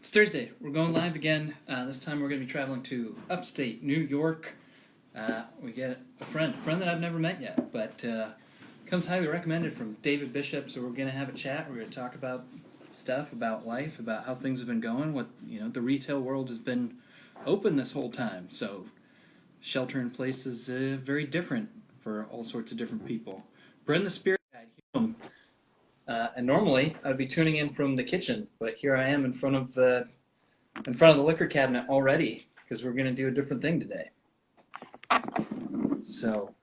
It's Thursday. We're going live again. This time we're going to be traveling to upstate New York. We get a friend that I've never met yet, but comes highly recommended from David Bishop. So we're going to have a chat. We're going to talk about stuff, about life, about how things have been going. What the retail world has been open this whole time. So shelter in place is very different for all sorts of different people. Brendan the Spirit Guide. And normally I'd be tuning in from the kitchen, but here I am in front of the liquor cabinet already because we're going to do a different thing today. So,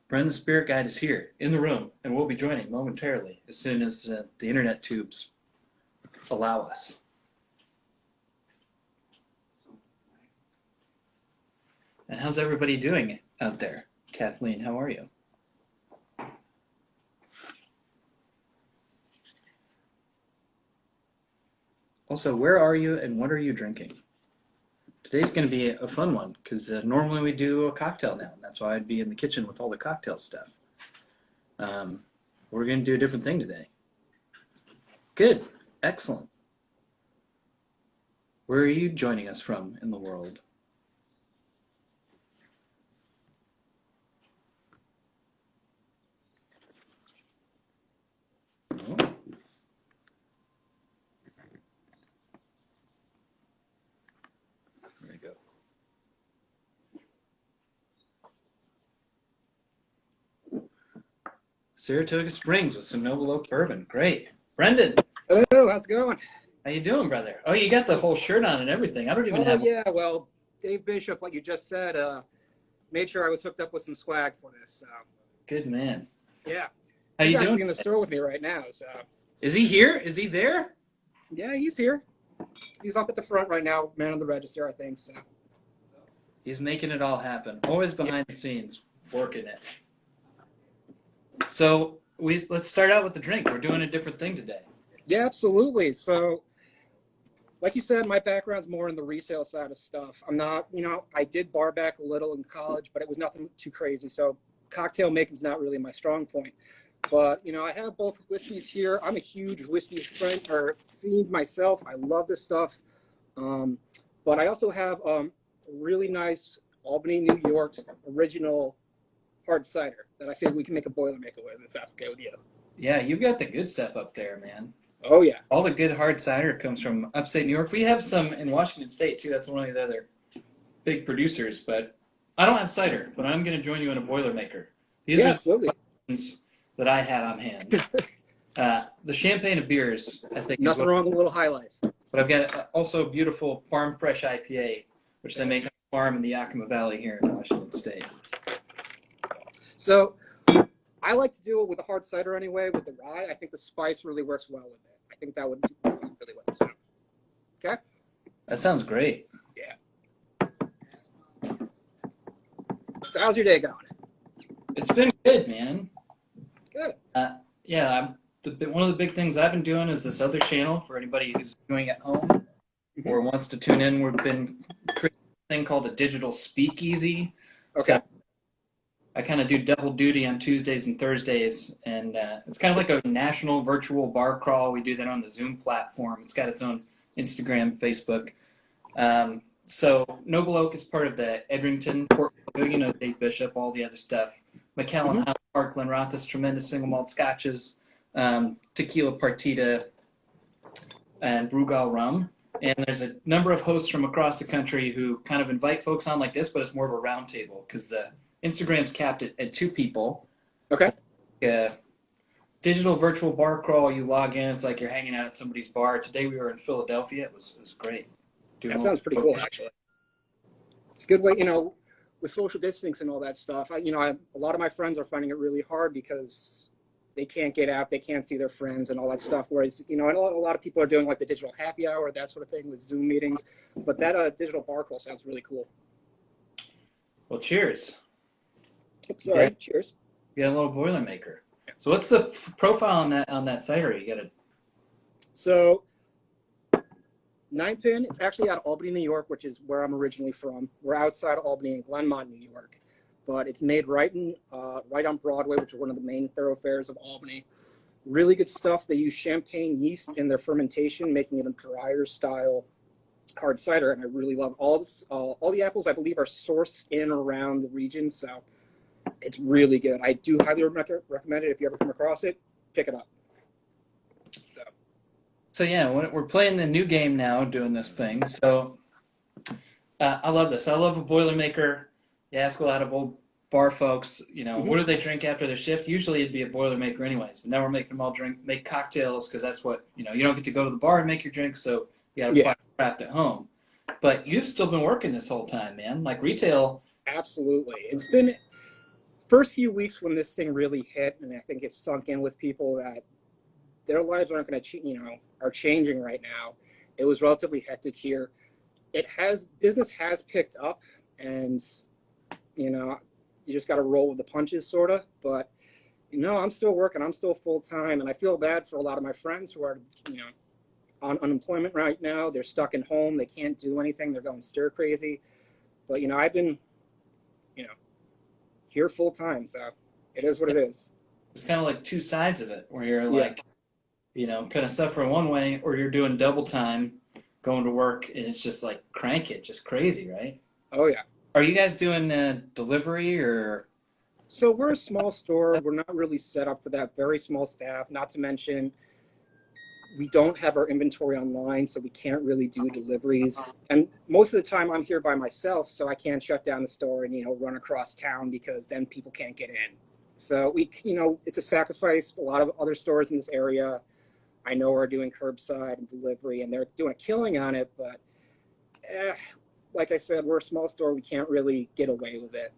Brendan the Spirit Guide is here in the room, and we'll be joining momentarily as soon as the internet tubes allow us. And how's everybody doing out there? Kathleen, how are you? Also, where are you and what are you drinking? Today's going to be a fun one because normally we do a cocktail now. And that's why I'd be in the kitchen with all the cocktail stuff. We're going to do a different thing today. Good. Excellent. Where are you joining us from in the world? Oh. Saratoga Springs with some Noble Oak bourbon. Great. Brendan. Hello, how's it going? How you doing, brother? Oh, you got the whole shirt on and everything. I don't even have... Yeah, well, Dave Bishop, like you just said, made sure I was hooked up with some swag for this. So. Good man. Yeah. How he's you actually doing? in the store with me right now. So. Is he here? Is he there? Yeah, he's here. He's up at the front right now, man on the register, I think. So. He's making it all happen. Always behind the scenes, working it. So let's start out with the drink. We're doing a different thing today. Yeah, absolutely. So, like you said, my background's more in the retail side of stuff. I'm not, I did bar back a little in college, but it was nothing too crazy. So cocktail making's not really my strong point. But, I have both whiskeys here. I'm a huge whiskey fiend myself. I love this stuff. But I also have a really nice Albany, New York original hard cider that I feel we can make a Boilermaker with, if that's okay with you. Yeah, you've got the good stuff up there, man. Oh, yeah. All the good hard cider comes from upstate New York. We have some in Washington State, too. That's one of the other big producers. But I don't have cider, but I'm going to join you in a Boilermaker. These are absolutely. That I had on hand. The champagne of beers, I think. Nothing wrong with a little high life. But I've got also a beautiful Farm Fresh IPA, which they make on a farm in the Yakima Valley here in Washington State. So I like to do it with a hard cider anyway, with the rye. I think the spice really works well with it. I think that would really well. So, okay? That sounds great. Yeah. So how's your day going? It's been good, man. Good. Yeah, one of the big things I've been doing is this other channel for anybody who's doing at home or wants to tune in. We've been creating a thing called a digital speakeasy. Okay. So I kind of do double duty on Tuesdays and Thursdays, and it's kind of like a national virtual bar crawl. We do that on the Zoom platform. It's got its own Instagram, Facebook. So Noble Oak is part of the Edrington portfolio, Dave Bishop, all the other stuff. Macallan, House Park, Glenrothes, tremendous single malt scotches, tequila partita, and Brugal rum. And there's a number of hosts from across the country who kind of invite folks on like this, but it's more of a round table because the Instagram's capped at 2 people. Okay. Digital virtual bar crawl, you log in, it's like you're hanging out at somebody's bar. Today we were in Philadelphia. It was great. That sounds pretty cool, actually. It's a good way, with social distancing and all that stuff. A lot of my friends are finding it really hard because they can't get out, they can't see their friends and all that stuff. Whereas, I know a lot of people are doing like the digital happy hour, that sort of thing with Zoom meetings. But that digital bar crawl sounds really cool. Well, cheers. Oops, sorry. Yeah. Cheers. You got a little Boilermaker. So what's the profile on that cider? You got it. So 9-pin, it's actually out of Albany, New York, which is where I'm originally from. We're outside of Albany in Glenmont, New York. But it's made right on Broadway, which is one of the main thoroughfares of Albany. Really good stuff. They use champagne yeast in their fermentation, making it a drier style hard cider, and I really love all the apples. I believe are sourced in and around the region, so it's really good. I do highly recommend it. If you ever come across it, pick it up. So yeah, we're playing the new game now, doing this thing. So I love this. I love a Boilermaker. You ask a lot of old bar folks, what do they drink after their shift? Usually it'd be a Boilermaker anyways, but now we're making them all make cocktails because that's what, you don't get to go to the bar and make your drink, so you got to craft at home. But you've still been working this whole time, man. Like retail. Absolutely. It's been first few weeks when this thing really hit, and I think it's sunk in with people that their lives aren't going to, are changing right now. It was relatively hectic here. Business has picked up, and, you just got to roll with the punches, sort of. But, I'm still working. I'm still full time, and I feel bad for a lot of my friends who are, on unemployment right now. They're stuck at home. They can't do anything. They're going stir crazy. But, I've been, here full time, so it is what it is. It's kind of like two sides of it, where you're like, kind of suffering one way, or you're doing double time, going to work, and it's just like crank it, just crazy, right? Oh yeah. Are you guys doing delivery or? So we're a small store. We're not really set up for that. Very small staff. Not to mention, we don't have our inventory online, so we can't really do deliveries. And most of the time, I'm here by myself, so I can't shut down the store and run across town because then people can't get in. So it's a sacrifice. A lot of other stores in this area, I know, are doing curbside and delivery, and they're doing a killing on it. But like I said, we're a small store. We can't really get away with it.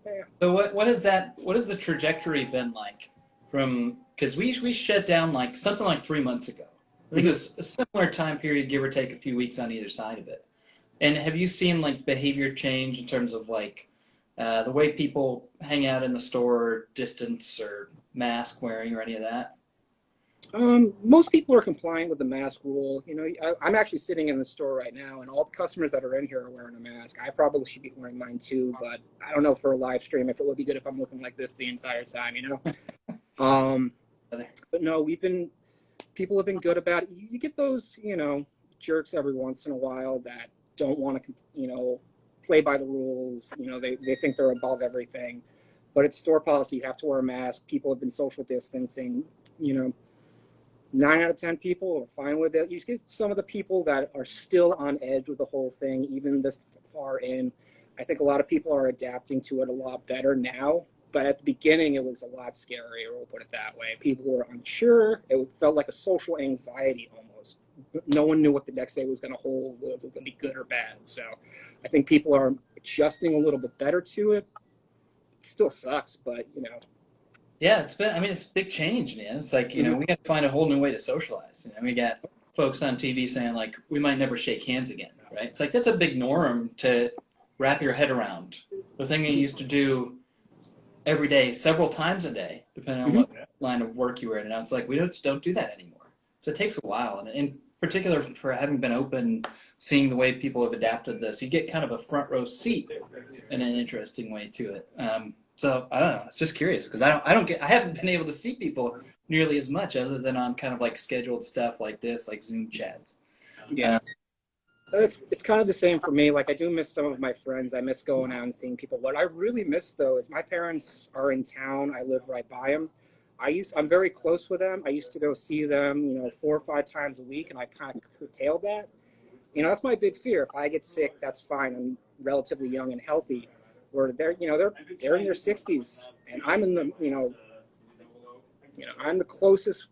Yeah. So what has the trajectory been like from, because we shut down like something like 3 months ago. I think it was a similar time period, give or take a few weeks on either side of it. And have you seen like behavior change in terms of like the way people hang out in the store, distance or mask wearing or any of that? Most people are complying with the mask rule. I'm actually sitting in the store right now, and all the customers that are in here are wearing a mask. I probably should be wearing mine too, but I don't know for a live stream if it would be good if I'm looking like this the entire time, But no, people have been good about it. You get those, jerks every once in a while that don't want to, play by the rules. They think they're above everything, but it's store policy. You have to wear a mask. People have been social distancing, 9 out of 10 people are fine with it. You get some of the people that are still on edge with the whole thing, even this far in. I think a lot of people are adapting to it a lot better now. But at the beginning, it was a lot scarier, we'll put it that way. People were unsure. It felt like a social anxiety almost. No one knew what the next day was going to hold, whether it was going to be good or bad. So I think people are adjusting a little bit better to it. It still sucks, but, Yeah, it's a big change, man. It's like, we got to find a whole new way to socialize. We got folks on TV saying like, we might never shake hands again, right? It's like, that's a big norm to wrap your head around. The thing you used to do every day, several times a day, depending on what line of work you were in. Now it's like, we don't do that anymore. So it takes a while. And in particular, for having been open, seeing the way people have adapted this, you get kind of a front row seat in an interesting way to it. So I don't know. It's just curious because I haven't been able to see people nearly as much other than on kind of like scheduled stuff like this, like Zoom chats. Yeah. It's kind of the same for me. Like I do miss some of my friends. I miss going out and seeing people. What I really miss though is my parents are in town. I live right by them. I'm very close with them. I used to go see them, 4 or 5 times a week, and I kind of curtailed that. That's my big fear. If I get sick, that's fine. I'm relatively young and healthy. Where they're in their 60s, and I'm in the, I'm the closest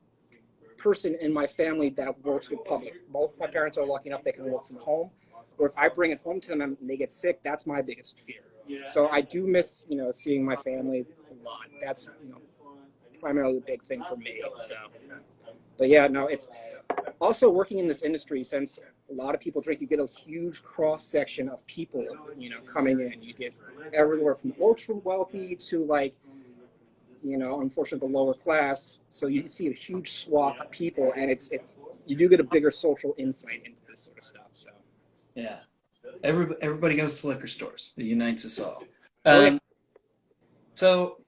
person in my family that works with public. Both my parents are lucky enough they can work from home. Or if I bring it home to them and they get sick, that's my biggest fear. So I do miss, seeing my family a lot. That's, primarily the big thing for me. So, but yeah, no, it's also working in this industry, since a lot of people drink, you get a huge cross section of people, coming in. You get everywhere from ultra wealthy to like, unfortunately the lower class. So you see a huge swath of people, and you do get a bigger social insight into this sort of stuff. So yeah, everybody goes to liquor stores. It unites us all. So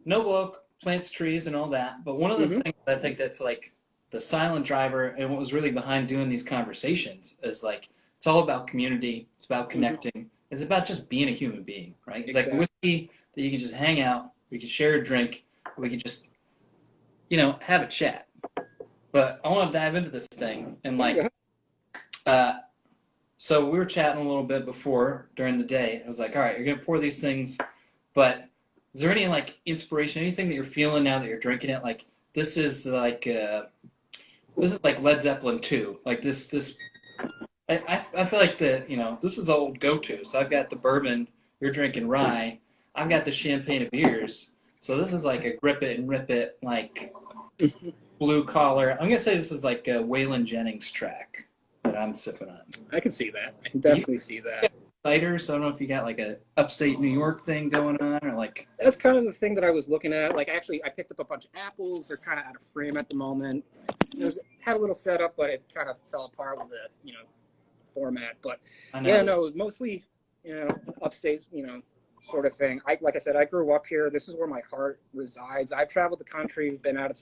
Noble Oak plants trees and all that, but one of the things I think that's like the silent driver and what was really behind doing these conversations is like it's all about community. It's about Mhm. connecting. It's about just being a human being, right? It's like Exactly. whiskey that you can just hang out, we can share a drink, we can just, have a chat. But I want to dive into this thing and Yeah. uh, so we were chatting a little bit before during the day. I was like, all right, you're gonna pour these things, but is there any like inspiration, anything that you're feeling now that you're drinking it? Like this is like Led Zeppelin 2. Like this. I feel like this is the old go-to. So I've got the bourbon, you're drinking rye, I've got the champagne of beers. So this is like a grip it and rip it, like blue collar. I'm gonna say this is like a Waylon Jennings track that I'm sipping on. I can see that. I can You definitely see got that. cider, so I don't know if you got like a upstate New York thing going on or like. That's kind of the thing that I was looking at. Like, actually, I picked up a bunch of apples. They're kind of out of frame at the moment. Had a little setup, but it kind of fell apart with the, format. But I know yeah, this. no, mostly, upstate, sort of thing. Like I said, I grew up here. This is where my heart resides. I've traveled the country, been out of,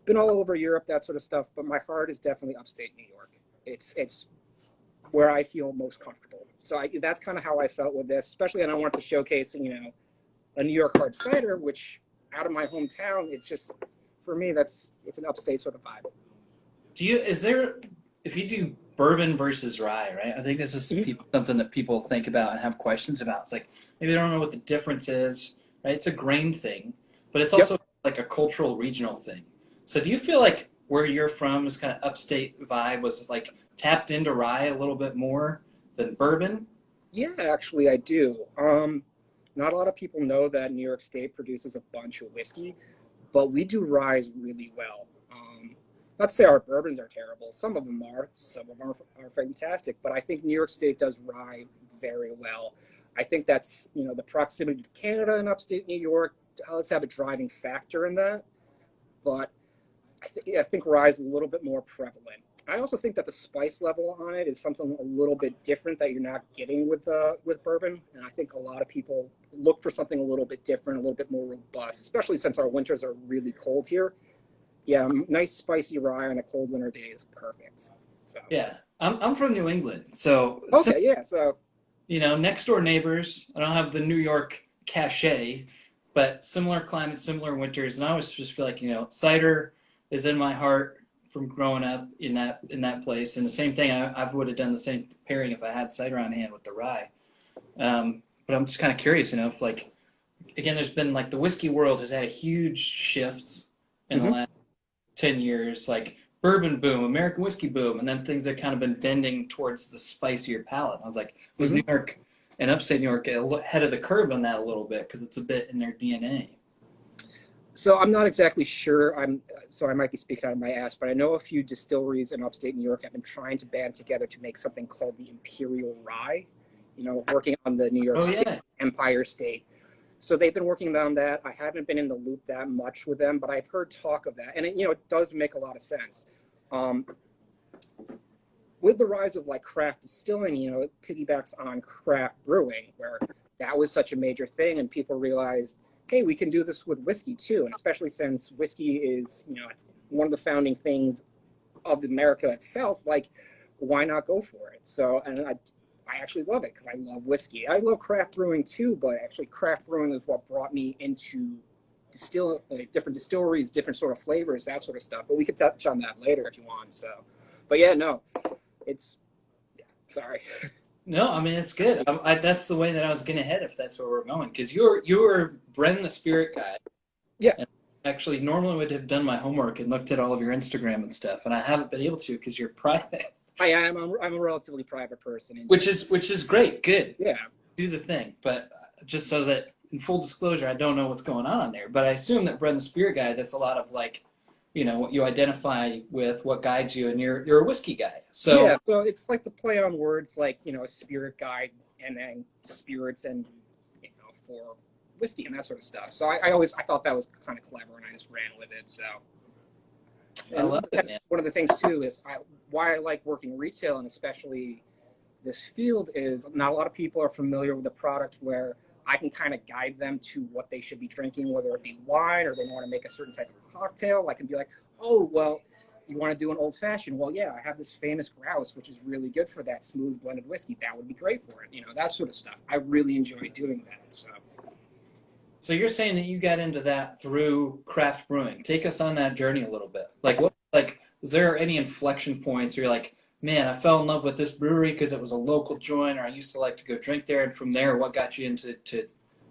been all over Europe, that sort of stuff. But my heart is definitely upstate New York. It's where I feel most comfortable. So that's kind of how I felt with this, especially, and I wanted to showcase, a New York hard cider, which out of my hometown, it's just, for me, it's an upstate sort of vibe. If you do bourbon versus rye, right? I think this is Mhm. something that people think about and have questions about. It's like maybe they don't know what the difference is, right? It's a grain thing, but it's Yep. also like a cultural regional thing. So do you feel like where you're from, this kind of upstate vibe was like tapped into rye a little bit more than bourbon? Yeah, actually, I do. Not a lot of people know that New York State produces a bunch of whiskey, but we do rye really well. Not to say our bourbons are terrible. Some of them are. Some of them are fantastic. But I think New York State does rye very well. I think that's, the proximity to Canada and upstate New York does have a driving factor in that. But I think rye is a little bit more prevalent. I also think that the spice level on it is something a little bit different that you're not getting with bourbon. And I think a lot of people look for something a little bit different, a little bit more robust, especially since our winters are really cold here. Yeah, nice spicy rye on a cold winter day is perfect. So Yeah, I'm from New England, so okay, yeah. So next door neighbors. I don't have the New York cachet, but similar climate, similar winters, and I always just feel like cider is in my heart from growing up in that place. And the same thing, I would have done the same pairing if I had cider on hand with the rye. But I'm just kind of curious, if like again, there's been like the whiskey world has had a huge shifts in the mhm. last 10 years, like bourbon boom, American whiskey boom, and then things have kind of been bending towards the spicier palate. I was like, was Mhm. New York and upstate New York ahead of the curve on that a little bit because it's a bit in their DNA? So I'm not exactly sure. So I might be speaking out of my ass, but I know a few distilleries in upstate New York have been trying to band together to make something called the Imperial Rye. Working on the New York Oh State yeah, Empire State. So they've been working on that. I haven't been in the loop that much with them, but I've heard talk of that, and it does make a lot of sense. Um, with the rise of like craft distilling, it piggybacks on craft brewing, where that was such a major thing, and people realized, hey, we can do this with whiskey too, and especially since whiskey is, one of the founding things of America itself. Like, why not go for it? So, and I actually love it because I love whiskey. I love craft brewing too, but actually, craft brewing is what brought me into different distilleries, different sort of flavors, that sort of stuff. But we could touch on that later if you want. So, but yeah, no, it's sorry. no, I mean it's good. That's the way that I was gonna head if that's where we're going because you're Bren the Spirit guy. Yeah, And actually, normally would have done my homework and looked at all of your Instagram and stuff, and I haven't been able to because you're private, I am. I'm a relatively private person. And which is great. Good, yeah, do the thing, but just so that in full disclosure, I don't know what's going on there. But I assume that Brendan Spear guy, that's a lot of like, what you identify with, what guides you, and you're a whiskey guy. So yeah. So it's like the play on words, like a spirit guide, and then spirits, and for whiskey and that sort of stuff. So I thought that was kind of clever, and I just ran with it. So, I and love it, man. one of the things too is why I like working retail, and especially this field, is not a lot of people are familiar with the product where I can kind of guide them to what they should be drinking, whether it be wine or they want to make a certain type of cocktail. I can be like, oh, well, you want to do an old fashioned? Well, yeah, I have this famous grouse, which is really good for that smooth blended whiskey. That would be great for it. That sort of stuff. I really enjoy doing that. So you're saying that you got into that through craft brewing. Take us on that journey a little bit. Like, was there any inflection points where you're like, man, I fell in love with this brewery because it was a local joint, or I used to like to go drink there, and from there, what got you into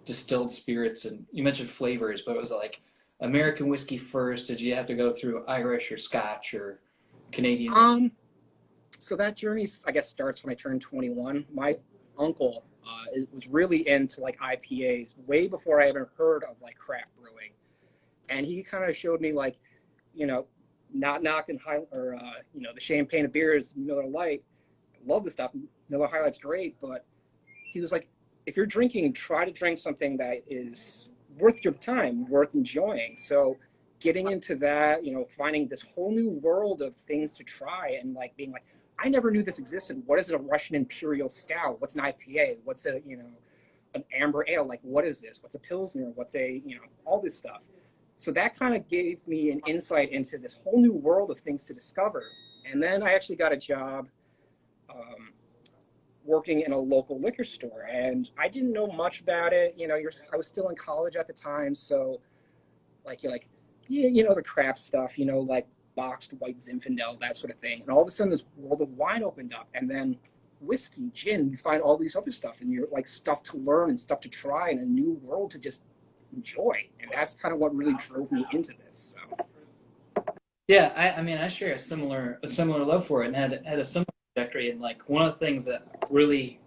distilled spirits? And you mentioned flavors, but it was like American whiskey first. Did you have to go through Irish or Scotch or Canadian? So that journey, I guess, starts when I turned 21. My uncle was really into like IPAs way before I ever heard of like craft brewing, and he kind of showed me like, not knocking the champagne of beers, Miller Lite. Love the stuff. Miller High Life's great, but he was like, if you're drinking, try to drink something that is worth your time, worth enjoying. So getting into that, finding this whole new world of things to try, and like being like, I never knew this existed. What is a Russian Imperial Stout? What's an IPA? What's an amber ale? Like, what is this? What's a Pilsner? What's all this stuff. So that kind of gave me an insight into this whole new world of things to discover. And then I actually got a job working in a local liquor store, and I didn't know much about it. I was still in college at the time. So the crap stuff, like boxed white Zinfandel, that sort of thing. And all of a sudden this world of wine opened up, and then whiskey, gin, you find all these other stuff, and you're like stuff to learn and stuff to try, and a new world to just enjoy. And that's kind of what really drove me into this. So Yeah, I mean, I share a similar love for it, and had a similar trajectory. And like one of the things that really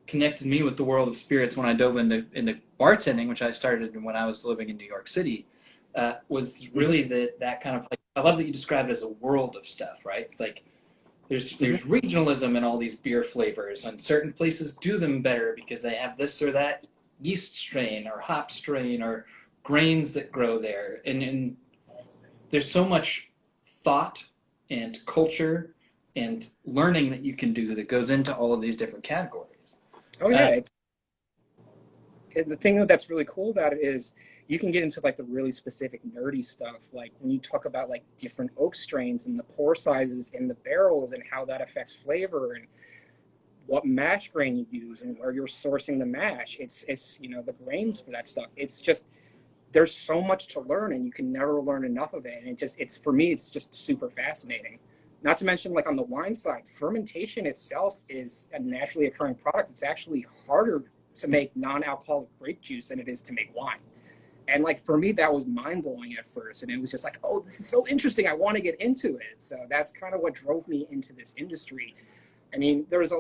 connected me with the world of spirits when I dove into bartending, which I started when I was living in New York City, was really that kind of like, I love that you described it as a world of stuff, right? It's like there's regionalism in all these beer flavors, and certain places do them better because they have this or that yeast strain or hop strain or grains that grow there. And there's so much thought and culture and learning that you can do that goes into all of these different categories. Oh yeah, the thing that's really cool about it is you can get into like the really specific nerdy stuff, like when you talk about like different oak strains and the pour sizes in the barrels and how that affects flavor, and what mash grain you use and where you're sourcing the mash. It's the grains for that stuff. It's just, there's so much to learn, and you can never learn enough of it. And it's for me, it's just super fascinating. Not to mention, like on the wine side, fermentation itself is a naturally occurring product. It's actually harder to make non-alcoholic grape juice than it is to make wine. And like for me, that was mind-blowing at first, and it was just like, oh, this is so interesting, I want to get into it. So that's kind of what drove me into this industry. I mean, there's a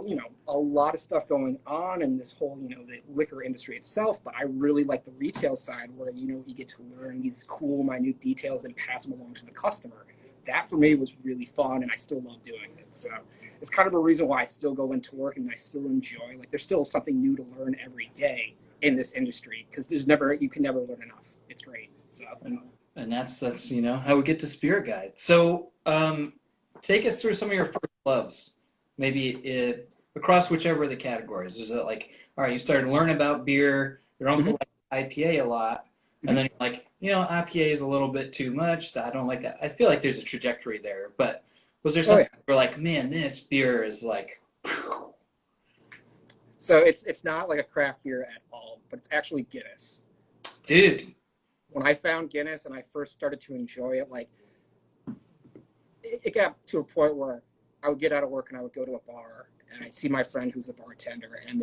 lot of stuff going on in this whole, the liquor industry itself, but I really like the retail side where, you get to learn these cool, minute details and pass them along to the customer. That for me was really fun, and I still love doing it. So it's kind of a reason why I still go into work and I still enjoy, like there's still something new to learn every day in this industry, because you can never learn enough. It's great. So, and that's how we get to Spirit Guide. So take us through some of your first loves. Maybe across whichever of the categories. Is it like, all right, you started learning about beer, your uncle liked IPA a lot, and then you're like, IPA is a little bit too much. I don't like that. I feel like there's a trajectory there, but was there something where like, man, this beer is like, whew. So it's not like a craft beer at all, but it's actually Guinness. Dude. When I found Guinness and I first started to enjoy it, like it got to a point where I would get out of work and I would go to a bar and I'd see my friend who's the bartender, and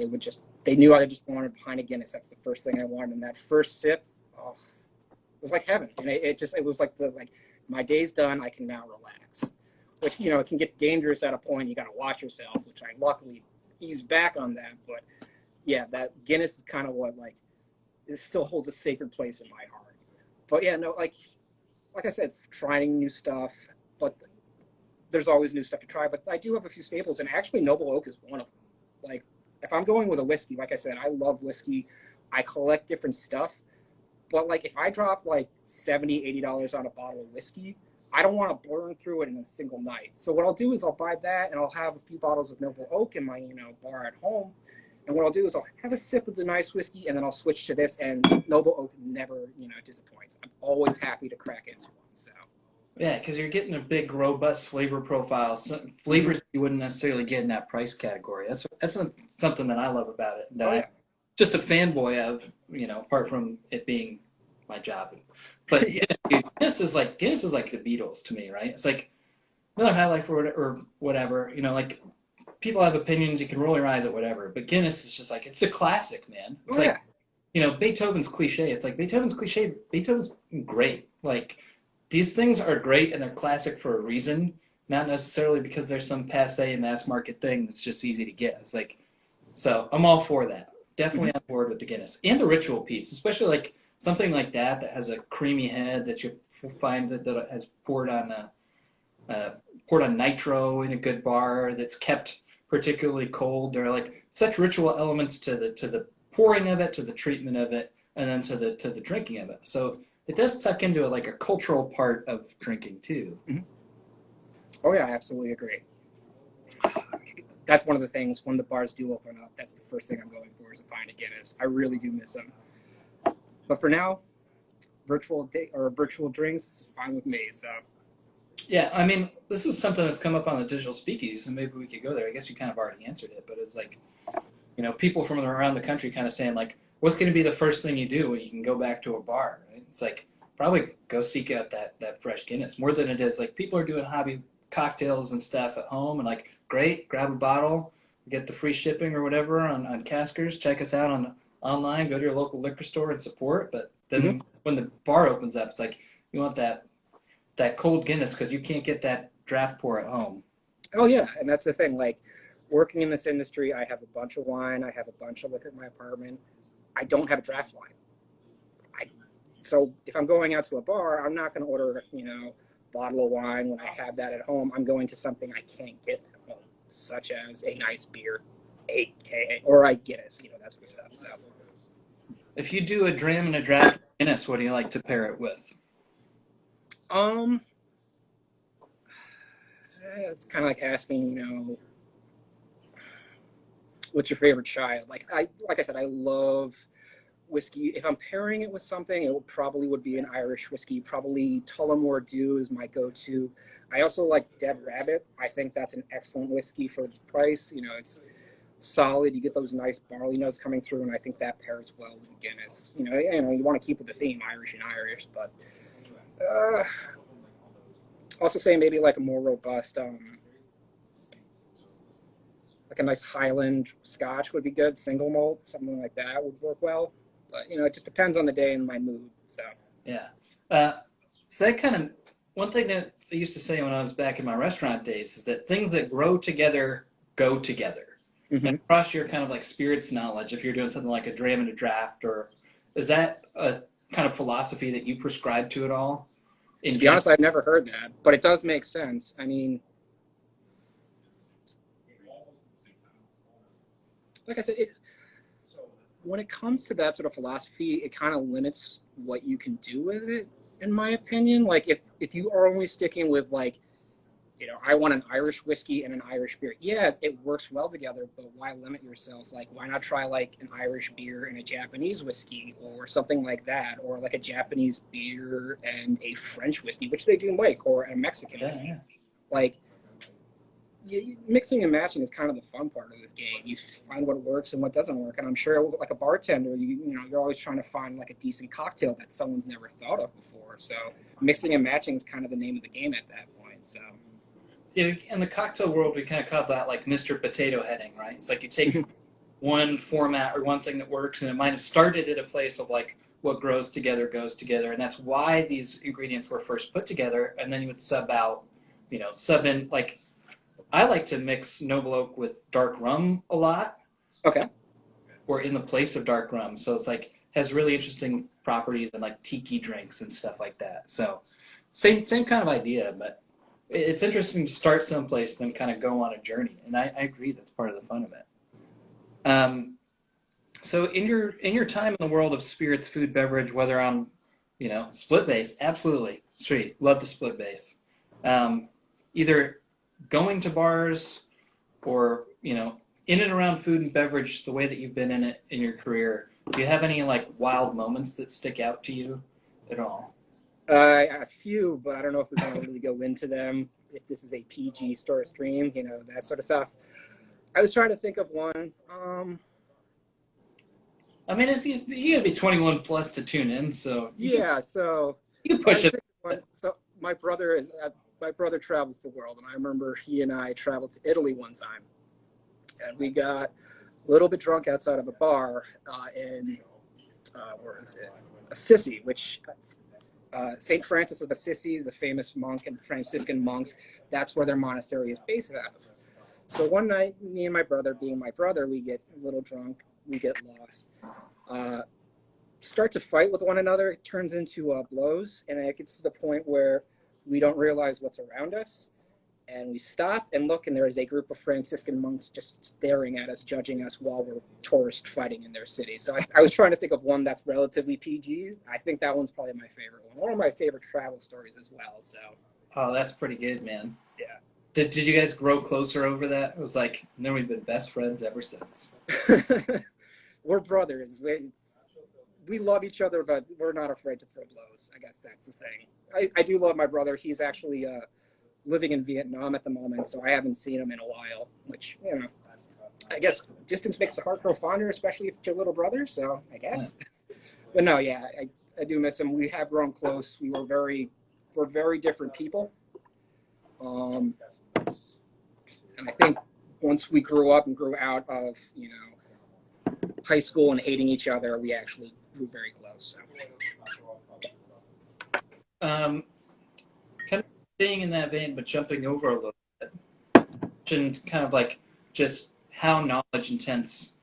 they knew I just wanted a pint of Guinness. That's the first thing I wanted. And that first sip, it was like heaven. And it was like my day's done, I can now relax. Which, it can get dangerous at a point. You got to watch yourself, which I luckily eased back on that. But yeah, that Guinness is kind of what, like, it still holds a sacred place in my heart. But yeah, no, like I said, trying new stuff, but there's always new stuff to try. But I do have a few staples, and actually Noble Oak is one of them. Like, if I'm going with a whiskey, like I said, I love whiskey. I collect different stuff. But like, if I drop like $70, $80 on a bottle of whiskey, I don't want to burn through it in a single night. So what I'll do is I'll buy that, and I'll have a few bottles of Noble Oak in my bar at home. And what I'll do is I'll have a sip of the nice whiskey, and then I'll switch to this. And Noble Oak never disappoints. I'm always happy to crack into one. So Yeah, because you're getting a big, robust flavor profile, flavors you wouldn't necessarily get in that price category. That's something that I love about it. And Oh I'm yeah. just a fanboy of, apart from it being my job. But Yeah. Guinness is like the Beatles to me, right? It's like Miller High Life or whatever. Like people have opinions, you can roll your eyes at whatever, but Guinness is just like it's a classic, man. It's Oh yeah. like Beethoven's cliche. It's like Beethoven's cliche. Beethoven's great. Like these things are great and they're classic for a reason, not necessarily because there's some passe mass market thing that's just easy to get. It's like, so I'm all for that. Definitely on board with the Guinness and the ritual piece, especially like something like that has a creamy head that you find that has poured on nitro in a good bar that's kept particularly cold. There are like such ritual elements to the pouring of it, to the treatment of it, and then to the drinking of it. So it does tuck into like a cultural part of drinking too. Mhm. Oh yeah, I absolutely agree. That's one of the things when the bars do open up. That's the first thing I'm going for is a pint of Guinness. I really do miss them. But for now, virtual drinks is fine with me. So Yeah, I mean, this is something that's come up on the digital speakeasy, so maybe we could go there. I guess you kind of already answered it, but it's like, people from around the country kind of saying like, what's going to be the first thing you do when you can go back to a bar? Right? It's like probably go seek out that fresh Guinness more than it is like people are doing hobby cocktails and stuff at home and like great, grab a bottle, get the free shipping or whatever on Caskers. Check us out on online. Go to your local liquor store and support. But then when the bar opens up, it's like you want that cold Guinness because you can't get that draft pour at home. oh yeah, and that's the thing. Like working in this industry, I have a bunch of wine. I have a bunch of liquor in my apartment. I don't have a draft line. So if I'm going out to a bar, I'm not going to order, bottle of wine when I have that at home. I'm going to something I can't get at home, such as a nice beer, or I Guinness, that sort of stuff. So If you do a dram and a draft Guinness, what do you like to pair it with? um, it's kind of like asking, what's your favorite child? Like I said, I love whiskey. If I'm pairing it with something, probably would be an Irish whiskey. Probably Tullamore Dew is my go-to. I also like Dead Rabbit. I think that's an excellent whiskey for the price. It's solid. You get those nice barley notes coming through, and I think that pairs well with Guinness. You want to keep with the theme Irish and Irish, but also say maybe like a more robust, like a nice Highland Scotch would be good. Single malt, something like that would work well. But it just depends on the day and my mood. So Yeah. So that kind of one thing that I used to say when I was back in my restaurant days is that things that grow together go together. And across your kind of like spirits knowledge, if you're doing something like a dram and a draft, or is that a kind of philosophy that you prescribe to it all? to be honest, I've never heard that, but it does make sense. I mean, like I said, when it comes to that sort of philosophy, it kind of limits what you can do with it, in my opinion. Like if you are only sticking with like, I want an Irish whiskey and an Irish beer. Yeah, it works well together, but why limit yourself? Like, why not try like an Irish beer and a Japanese whiskey or something like that, or like a Japanese beer and a French whiskey, which they do make, or a Mexican whiskey. Yeah. Like, mixing and matching is kind of the fun part of this game. You find what works and what doesn't work, and I'm sure, like a bartender, you're always trying to find like a decent cocktail that someone's never thought of before. So mixing and matching is kind of the name of the game at that point. So. Yeah, in the cocktail world, we kind of call that like Mr. Potato Heading, right? It's like you take one format or one thing that works, and it might have started at a place of like what grows together goes together, and that's why these ingredients were first put together, and then you would sub in, like I like to mix Noble Oak with dark rum a lot. Okay. Or in the place of dark rum, so it's like has really interesting properties and like tiki drinks and stuff like that. So same kind of idea, but it's interesting to start someplace, then kind of go on a journey. And I agree that's part of the fun of it. So in your time in the world of spirits, food, beverage, whether on, split base, absolutely, street, love the split base. Either going to bars or, in and around food and beverage, the way that you've been in it in your career, do you have any like wild moments that stick out to you at all? A few, but I don't know if we're going to really go into them. If this is a PG store stream, that sort of stuff. I was trying to think of one. I mean, you gotta be 21 plus to tune in, so Yeah, so you can I push was it. thinking one. So my brother travels the world, and I remember he and I traveled to Italy one time, and we got a little bit drunk outside of a bar in where is it? Assisi, which Saint Francis of Assisi, the famous monk and Franciscan monks, that's where their monastery is based out of. So one night, me and my brother, being my brother, we get a little drunk, we get lost, start to fight with one another. It turns into blows, and it gets to the point where we don't realize what's around us. And we stop and look, and there is a group of Franciscan monks just staring at us, judging us while we're tourists fighting in their city. So I was trying to think of one that's relatively PG. I think that one's probably my favorite one. One of my favorite travel stories as well. So, Oh, that's pretty good, man. yeah. Did you guys grow closer over that? It was like, then we've been best friends ever since. We're brothers. We love each other, but we're not afraid to throw blows. I guess that's the thing. I do love my brother. He's actually living in Vietnam at the moment, so I haven't seen him in a while, which, I guess distance makes the heart grow fonder, especially if it's your little brother, so I guess. Yeah. But no, yeah, I do miss him. We have grown close. We're very different people. And I think once we grew up and grew out of, high school and hating each other, we actually grew very close. So. Kind of staying in that vein, but jumping over a little bit, and kind of like just how knowledge intense,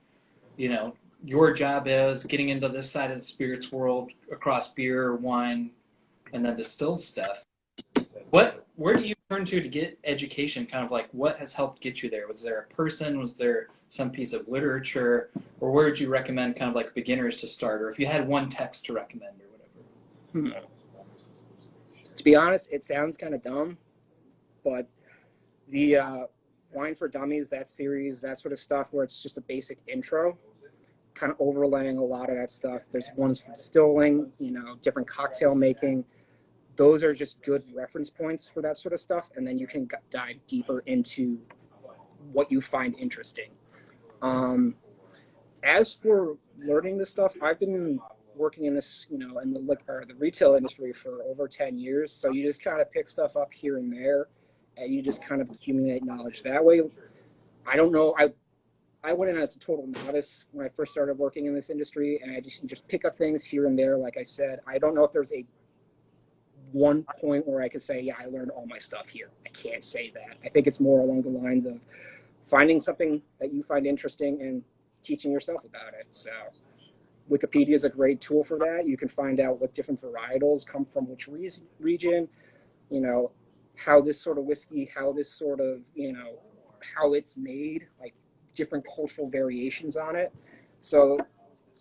your job is, getting into this side of the spirits world across beer, wine, and then distilled stuff. Where do you turn to get education? Kind of like what has helped get you there? Was there a person? Was there some piece of literature? Or where would you recommend kind of like beginners to start? Or if you had one text to recommend or whatever? To be honest, it sounds kind of dumb, but the Wine for Dummies, that series, that sort of stuff, where it's just a basic intro, kind of overlaying a lot of that stuff. There's ones for distilling, different cocktail making. Those are just good reference points for that sort of stuff, and then you can dive deeper into what you find interesting. As for learning this stuff, I've been working in this, in the retail industry for over 10 years. So you just kind of pick stuff up here and there, and you just kind of accumulate knowledge that way. I don't know. I went in as a total novice when I first started working in this industry, and I just pick up things here and there. Like I said, I don't know if there's a one point where I could say, yeah, I learned all my stuff here. I can't say that. I think it's more along the lines of finding something that you find interesting and teaching yourself about it. So Wikipedia is a great tool for that. You can find out what different varietals come from which region, how this sort of whiskey, how this sort of, how it's made, like different cultural variations on it. So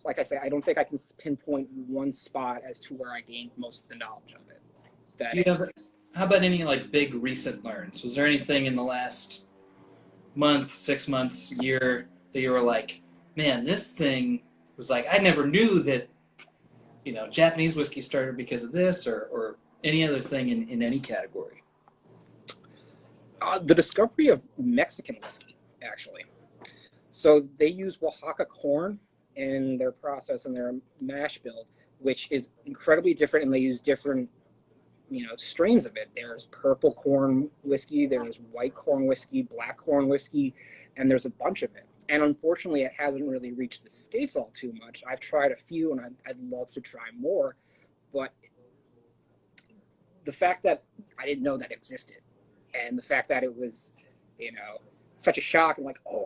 like I say, I don't think I can pinpoint one spot as to where I gained most of the knowledge of it. How about any like big recent learns? Was there anything in the last month, 6 months, year that you were like, man, this thing was like, I never knew that, Japanese whiskey started because of this or any other thing in any category? The discovery of Mexican whiskey, actually. So they use Oaxaca corn in their process and their mash bill, which is incredibly different, and they use different strains of it. There's purple corn whiskey, there's white corn whiskey, black corn whiskey, and there's a bunch of it. And unfortunately, it hasn't really reached the States all too much. I've tried a few, and I'd love to try more, but the fact that I didn't know that existed, and the fact that it was, such a shock, and like, oh,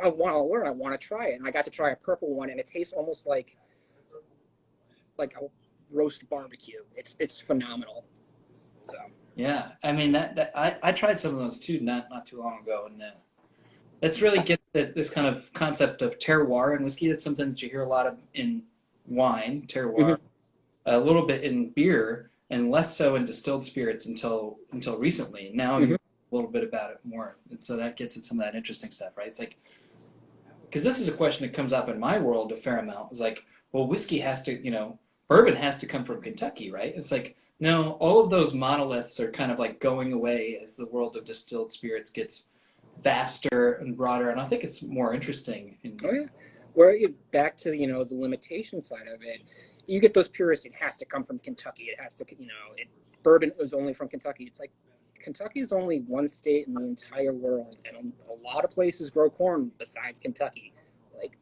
I want to learn, I want to try it, and I got to try a purple one, and it tastes almost like a roast barbecue. It's phenomenal. So yeah, I mean that I tried some of those too not too long ago, and that's really gets at this kind of concept of terroir in whiskey. That's something that you hear a lot of in wine, terroir, mm-hmm. A little bit in beer, and less so in distilled spirits until recently. Now mm-hmm. A little bit about it more, and so that gets at some of that interesting stuff, right? It's like, because this is a question that comes up in my world a fair amount. It's like, well, whiskey has to, bourbon has to come from Kentucky, right? It's like, No, all of those monoliths are kind of like going away as the world of distilled spirits gets vaster and broader, and I think it's more interesting in Oh here. yeah. Where you back to the limitation side of it, you get those purists. It has to come from Kentucky. It has to bourbon is only from Kentucky. It's like Kentucky is only one state in the entire world, and a lot of places grow corn besides Kentucky. Like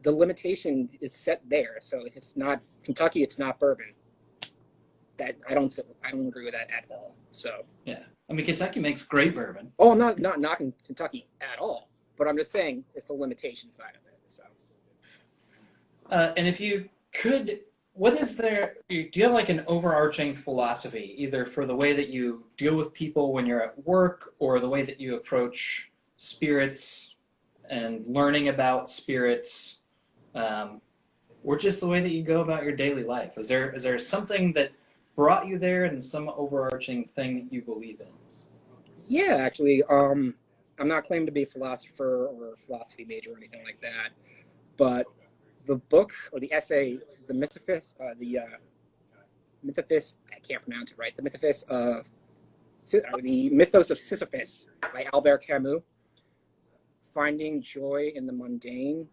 the limitation is set there. So if it's not Kentucky, it's not bourbon. That I don't agree with that at all. So Yeah, I mean Kentucky makes great bourbon. oh, I'm not knocking Kentucky at all, but I'm just saying it's the limitation side of it. So And if you could, what is there? Do you have like an overarching philosophy, either for the way that you deal with people when you're at work, or the way that you approach spirits and learning about spirits, or just the way that you go about your daily life? Is there something that brought you there, and some overarching thing that you believe in? yeah, actually, I'm not claiming to be a philosopher or a philosophy major or anything like that, but the book or the essay, the Mythos, I can't pronounce it right. The Mythos of Sisyphus by Albert Camus. Finding joy in the mundane.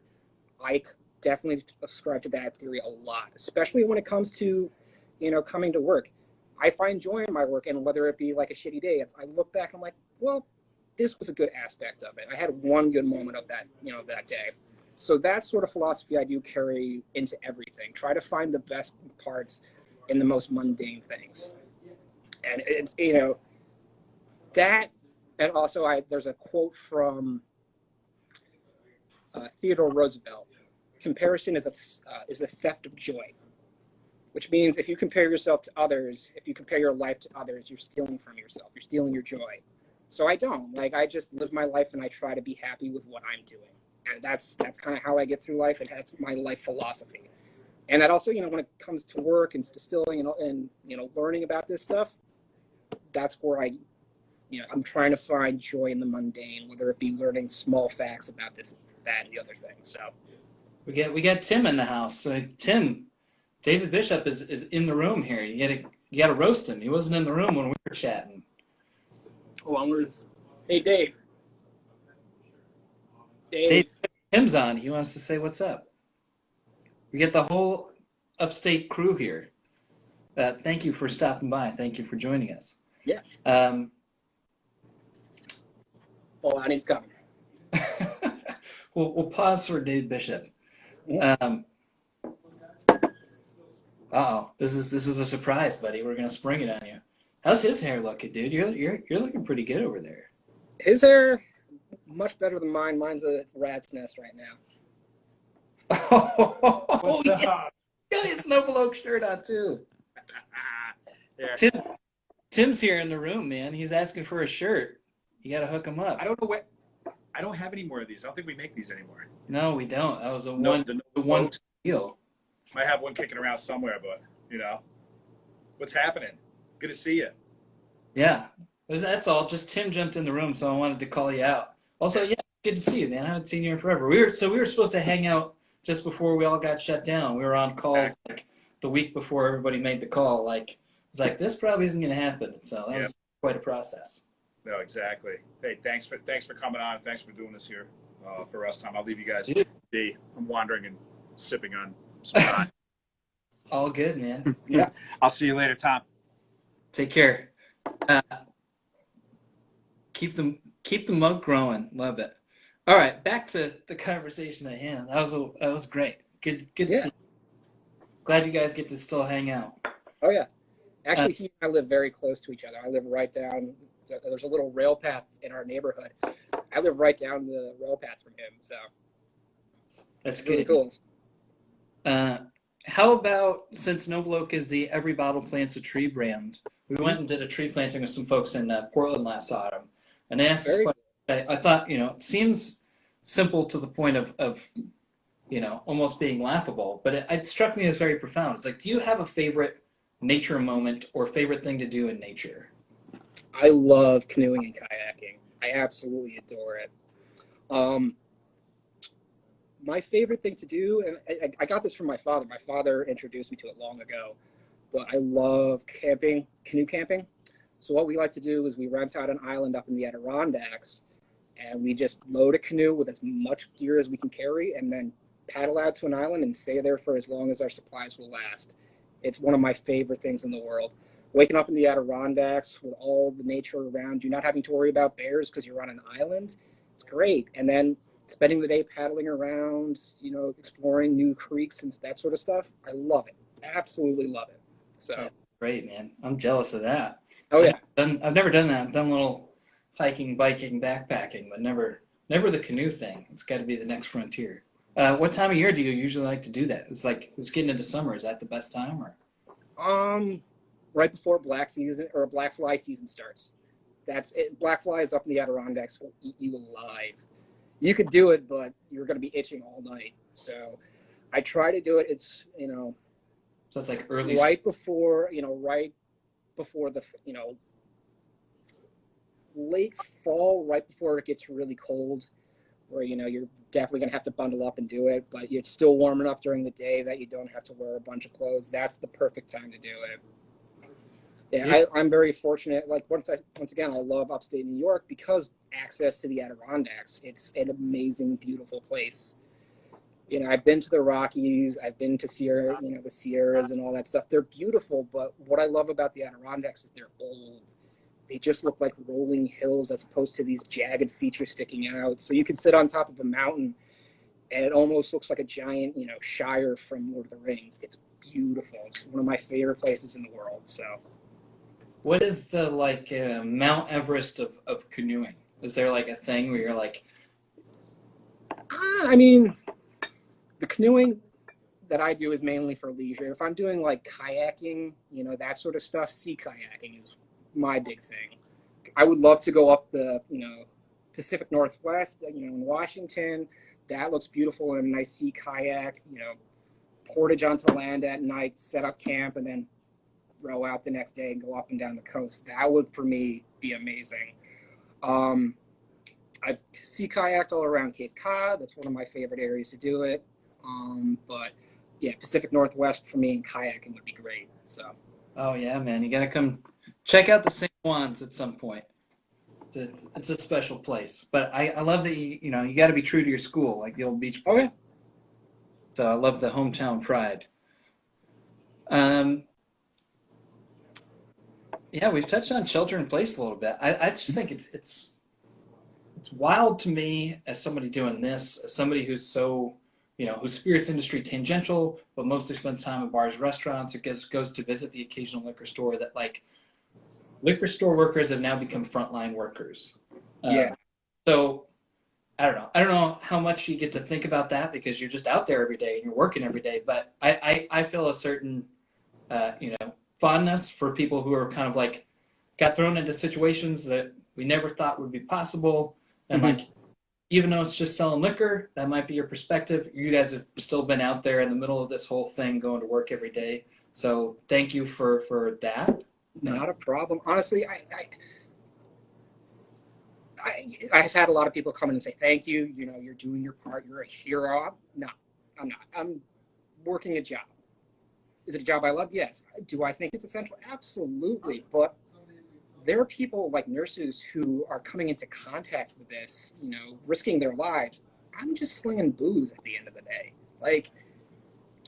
I definitely ascribe to that theory a lot, especially when it comes to, coming to work. I find joy in my work, and whether it be like a shitty day, if I look back, I'm like, well, this was a good aspect of it. I had one good moment of that, that day. So that sort of philosophy I do carry into everything. Try to find the best parts in the most mundane things. And it's, that, and also there's a quote from Theodore Roosevelt. Comparison is a theft of joy, which means if you compare yourself to others, if you compare your life to others, you're stealing from yourself. You're stealing your joy. So I don't. Like, I just live my life and I try to be happy with what I'm doing. And that's kind of how I get through life, and that's my life philosophy. And that also, when it comes to work and distilling and learning about this stuff, that's where I'm trying to find joy in the mundane, whether it be learning small facts about this, that, and the other thing. So We got Tim in the house. So Tim, David Bishop is in the room here. You gotta roast him. He wasn't in the room when we were chatting. Hey, Dave. Dave, Tim's on. He wants to say what's up. We get the whole upstate crew here. Thank you for stopping by. Thank you for joining us. Yeah. Hold on, he's coming. We'll pause for Dave Bishop. This is a surprise, buddy. We're gonna spring it on you. How's his hair looking, dude? You're looking pretty good over there. His hair, much better than mine. Mine's a rat's nest right now. Oh, yeah. Got his Snowbloke shirt on too. Yeah. Tim's here in the room, man. He's asking for a shirt. You got to hook him up. I don't know what. I don't have any more of these. I don't think we make these anymore. No, we don't. That was a No, one folks. deal. Might have one kicking around somewhere, but what's happening? Good to see you. Yeah, that's all. Just Tim jumped in the room, so I wanted to call you out. Also, yeah, good to see you, man. I haven't seen you in forever. We were supposed to hang out just before we all got shut down. We were on calls like the week before everybody made the call. Like, it's like this probably isn't going to happen. So that was quite a process. No, exactly. Hey, thanks for coming on. Thanks for doing this here for us, Tom. I'll leave you guys be. I'm wandering and sipping on some time. All good, man. Yeah. I'll see you later, Tom. Take care. Keep the mug growing. Love it. All right, back to the conversation at hand. That was great. Good to see you. Glad you guys get to still hang out. Oh yeah, actually, he and I live very close to each other. I live right down. There's a little rail path in our neighborhood. I live right down the rail path from him, so that's really good. Cool. How about, since Snowbloke is the Every Bottle Plants a Tree brand, we went and did a tree planting with some folks in Portland last autumn, and they asked this question. I thought, it seems simple to the point of almost being laughable, but it struck me as very profound. It's like, do you have a favorite nature moment or favorite thing to do in nature? I love canoeing and kayaking. I absolutely adore it. My favorite thing to do, and I got this from my father. My father introduced me to it long ago. but I love camping, canoe camping. So what we like to do is we rent out an island up in the Adirondacks, and we just load a canoe with as much gear as we can carry, and then paddle out to an island and stay there for as long as our supplies will last. It's one of my favorite things in the world. Waking up in the Adirondacks with all the nature around you, not having to worry about bears because you're on an island, it's great. And then spending the day paddling around, exploring new creeks and that sort of stuff. I love it. Absolutely love it. So That's great, man. I'm jealous of that. oh yeah. I've never done that. I've done a little hiking, biking, backpacking, but never the canoe thing. It's got to be the next frontier. What time of year do you usually like to do that? It's getting into summer. Is that the best time, or? Right before black season or black fly season starts. That's it. Black flies up in the Adirondacks will eat you alive. You could do it, but you're going to be itching all night. So I try to do it. It's, So it's like early. right before the, late fall, right before it gets really cold, where, you're definitely going to have to bundle up and do it, but it's still warm enough during the day that you don't have to wear a bunch of clothes. That's the perfect time to do it. Yeah, I'm very fortunate. Like once again, I love upstate New York because access to the Adirondacks. It's an amazing, beautiful place. I've been to the Rockies, I've been to the Sierras and all that stuff. They're beautiful, but what I love about the Adirondacks is they're old. They just look like rolling hills as opposed to these jagged features sticking out. So you can sit on top of a mountain, and it almost looks like a giant, Shire from Lord of the Rings. It's beautiful. It's one of my favorite places in the world. So. What is the Mount Everest of canoeing? Is there like a thing where you're like? I mean, the canoeing that I do is mainly for leisure. If I'm doing like kayaking, that sort of stuff, sea kayaking is my big thing. I would love to go up the, Pacific Northwest, in Washington. That looks beautiful in a nice sea kayak, portage onto land at night, set up camp, and then row out the next day and go up and down the coast. That would, for me, be amazing. I've sea kayaked all around Cape Cod. That's one of my favorite areas to do it. But yeah, Pacific Northwest for me and kayaking would be great. So. Oh yeah, man, you gotta come check out the St. Juans at some point. It's a special place. But I love that you got to be true to your school, like the old beach. Oh yeah. So I love the hometown pride. Yeah, we've touched on shelter in place a little bit. I just think it's wild to me as somebody doing this, as somebody who's so, whose spirits industry tangential, but mostly spends time at bars, restaurants, it goes to visit the occasional liquor store, that liquor store workers have now become frontline workers. Yeah. So I don't know how much you get to think about that because you're just out there every day and you're working every day. But I feel a certain, fondness for people who are kind of got thrown into situations that we never thought would be possible. And even though it's just selling liquor, that might be your perspective. You guys have still been out there in the middle of this whole thing, going to work every day. So thank you for that. Not a problem. Honestly, I've had a lot of people come in and say, thank you. You're doing your part. You're a hero. No, I'm not. I'm working a job. Is it a job I love? Yes. Do I think it's essential? Absolutely. But there are people like nurses who are coming into contact with this, risking their lives. I'm just slinging booze at the end of the day.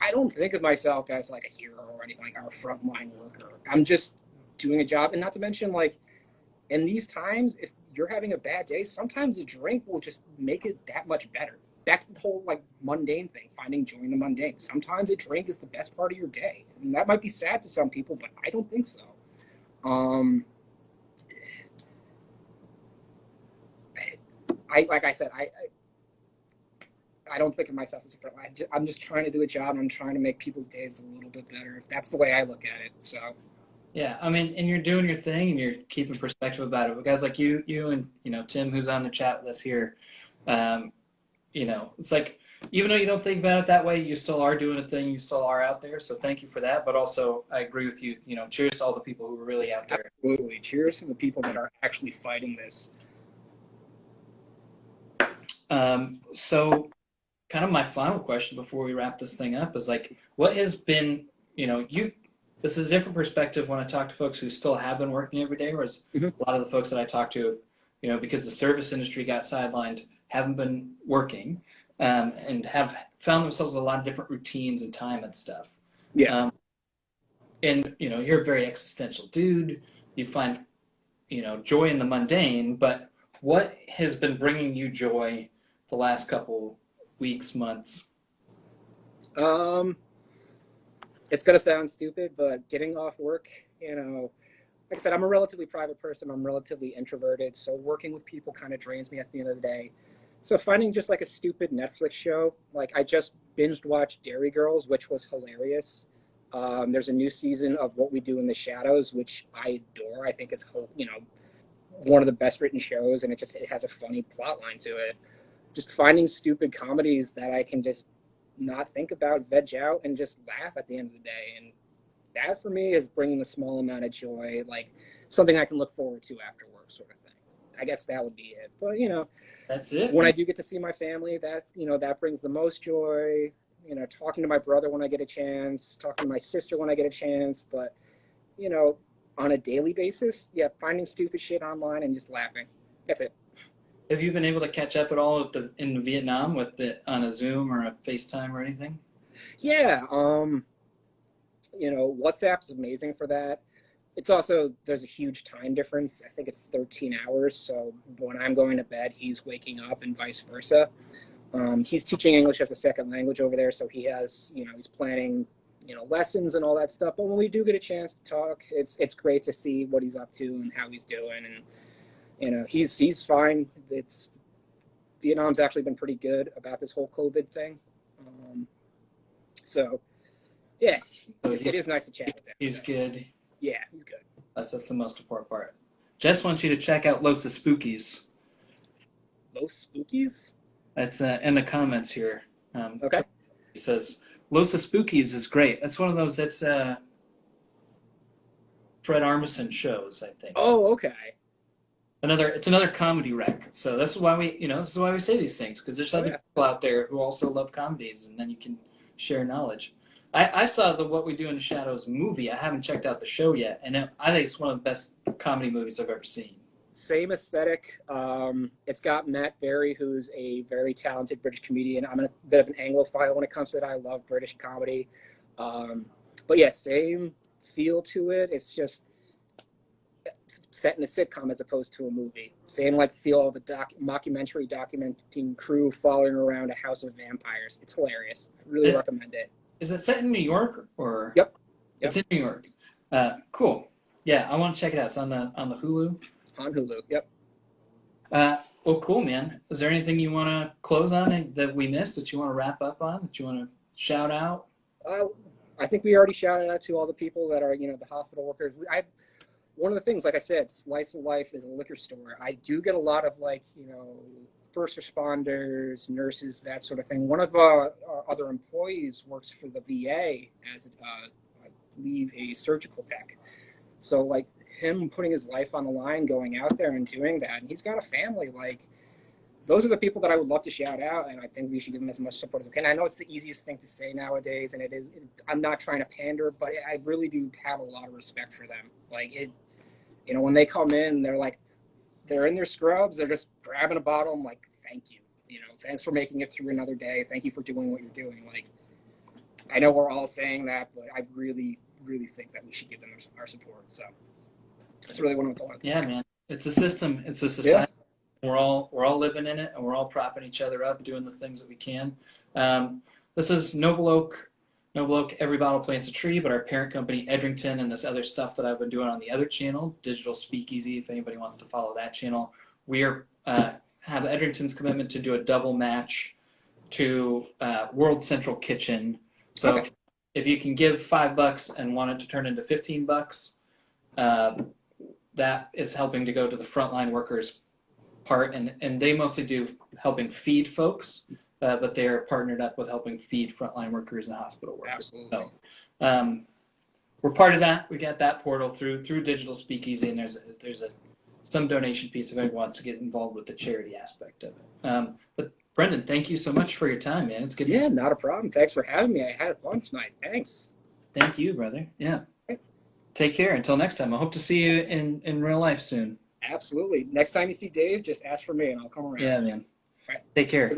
I don't think of myself as a hero or anything, like our frontline worker. I'm just doing a job. And not to mention, in these times, if you're having a bad day, sometimes a drink will just make it that much better. Back to the whole mundane thing, finding joy in the mundane. Sometimes a drink is the best part of your day. And that might be sad to some people, but I don't think so. Like I said, I don't think of myself as a friend. I'm just trying to do a job, and I'm trying to make people's days a little bit better. That's the way I look at it. So. Yeah, I mean, and you're doing your thing, and you're keeping perspective about it. But guys like you and Tim, who's on the chat with us here, it's even though you don't think about it that way, you still are doing a thing. You still are out there. So thank you for that. But also, I agree with you. Cheers to all the people who are really out there. Absolutely, cheers to the people that are actually fighting this. So kind of my final question before we wrap this thing up is what has been, this is a different perspective when I talk to folks who still have been working every day, whereas Mhm. a lot of the folks that I talk to, because the service industry got sidelined, haven't been working, and have found themselves with a lot of different routines and time and stuff. Yeah. And you're a very existential dude. You find joy in the mundane, but what has been bringing you joy the last couple weeks, months? It's gonna sound stupid, but getting off work, like I said, I'm a relatively private person. I'm relatively introverted, so working with people kind of drains me at the end of the day. So finding just like a stupid Netflix show, like I just binged watched Dairy Girls, which was hilarious. There's a new season of What We Do in the Shadows, which I adore. I think it's one of the best written shows, and it has a funny plot line to it. Just finding stupid comedies that I can just not think about, veg out, and just laugh at the end of the day. And that for me is bringing a small amount of joy, like something I can look forward to after work, sort of thing. I guess that would be it. But That's it. when I do get to see my family, that brings the most joy. Talking to my brother when I get a chance, talking to my sister when I get a chance. But on a daily basis, yeah, finding stupid shit online and just laughing. That's it. Have you been able to catch up at all in Vietnam on a Zoom or a FaceTime or anything? Yeah. WhatsApp's amazing for that. It's also, there's a huge time difference. I think it's 13 hours. So when I'm going to bed, he's waking up and vice versa. He's teaching English as a second language over there. So he has, he's planning, lessons and all that stuff. But when we do get a chance to talk, it's great to see what he's up to and how he's doing. And, he's fine. Vietnam's actually been pretty good about this whole COVID thing. So yeah, it is nice to chat with him. He's good. Yeah, he's good. That's the most important part. Jess wants you to check out Los Spookies. Los Spookies? That's in the comments here. Okay. He says, Los Spookies is great. That's one of those that's Fred Armisen shows, I think. Oh, okay. It's another comedy rec. So this is why we say these things, because there's other people out there who also love comedies, and then you can share knowledge. I saw the What We Do in the Shadows movie. I haven't checked out the show yet, and I think it's one of the best comedy movies I've ever seen. Same aesthetic. It's got Matt Berry, who's a very talented British comedian. I'm a bit of an Anglophile when it comes to that. I love British comedy. But yeah, same feel to it. It's just set in a sitcom as opposed to a movie. Same feel of the mockumentary documenting crew following around a house of vampires. It's hilarious. I really recommend it. Is it set in New York or? Yep. It's in New York. Cool. Yeah, I want to check it out. It's on the Hulu. On Hulu. Yep. Well, cool, man. Is there anything you want to close on that we missed that you want to wrap up on, that you want to shout out? I think we already shouted out to all the people that are, the hospital workers. One of the things, like I said, Slice of Life is a liquor store. I do get a lot of first responders, nurses, that sort of thing. One of our other employees works for the VA as, I believe, a surgical tech. So him putting his life on the line, going out there and doing that, and he's got a family. Those are the people that I would love to shout out, and I think we should give them as much support as we can. I know it's the easiest thing to say nowadays, and it is. I'm not trying to pander, but I really do have a lot of respect for them. When they come in, they're in their scrubs, they're just grabbing a bottle. I'm like, thank you. Thanks for making it through another day. Thank you for doing what you're doing. I know we're all saying that, but I really, really think that we should give them our support. So that's really what I wanted to say. Yeah, man. It's a system. It's a society. Yeah. We're all living in it, and we're all propping each other up, doing the things that we can. This is Noble Oak. Noble Oak, Every Bottle Plants a Tree, but our parent company, Edrington, and this other stuff that I've been doing on the other channel, Digital Speakeasy, if anybody wants to follow that channel. We have Edrington's commitment to do a double match to World Central Kitchen. So if you can give $5 and want it to turn into $15, that is helping to go to the frontline workers part, and they mostly do helping feed folks. But they are partnered up with helping feed frontline workers and hospital workers. Absolutely. So we're part of that. We got that portal through Digital Speakeasy, and there's some donation piece if anyone wants to get involved with the charity aspect of it. But Brendan, thank you so much for your time, man. It's good. Yeah, not a problem. Thanks for having me. I had fun tonight. Thanks. Thank you, brother. Yeah. Take care. Until next time. I hope to see you in real life soon. Absolutely. Next time you see Dave, just ask for me and I'll come around. Yeah, man. All right. Take care.